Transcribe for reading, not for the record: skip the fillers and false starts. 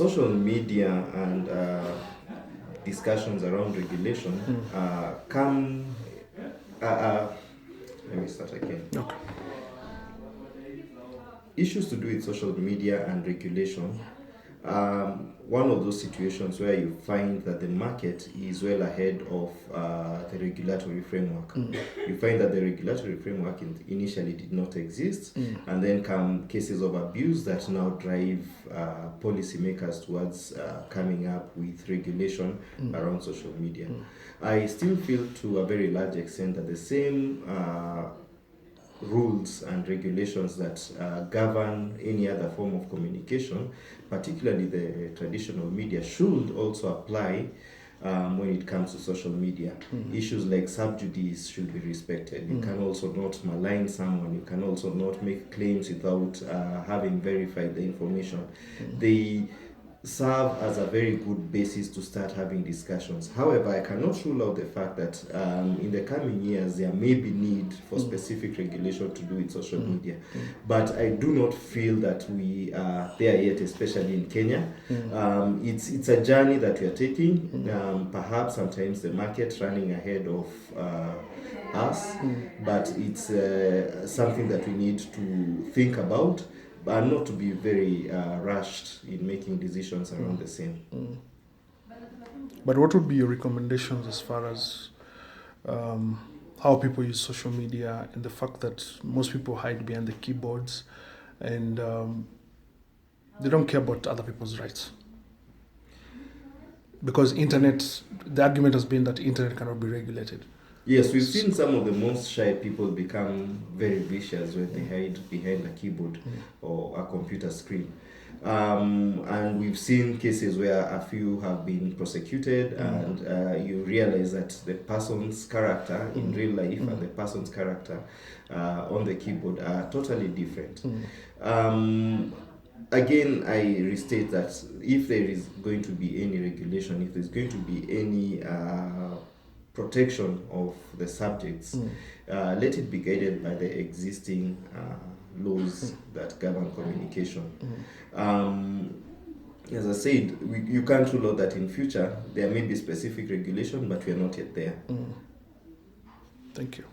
social media and discussions around regulation come. Let me start again. Okay. Issues to do with social media and regulation. One of those situations where you find that the market is well ahead of the regulatory framework. You find that the regulatory framework initially did not exist, and then come cases of abuse that now drive policymakers towards coming up with regulation around social media. I still feel to a very large extent that the same rules and regulations that govern any other form of communication, particularly the traditional media, should also apply when it comes to social media. Issues like sub judice should be respected. You can also not malign someone. You can also not make claims without having verified the information. They serve as a very good basis to start having discussions. However, I cannot rule out the fact that in the coming years there may be need for specific regulation to do with social media. But I do not feel that we are there yet, especially in Kenya. It's a journey that we are taking. Perhaps sometimes the market running ahead of us, but it's something that we need to think about, but not to be very rushed in making decisions around the same. But what would be your recommendations as far as how people use social media and the fact that most people hide behind the keyboards and they don't care about other people's rights? Because the argument has been that internet cannot be regulated. Yes, we've seen some of the most shy people become very vicious when they hide behind a keyboard or a computer screen. And we've seen cases where a few have been prosecuted, and you realize that the person's character in real life and the person's character on the keyboard are totally different. Again, I restate that if there is going to be any regulation, if there's going to be any protection of the subjects, let it be guided by the existing laws that govern communication. As I said, you can't rule out that in future there may be specific regulation, but we are not yet there. Thank you.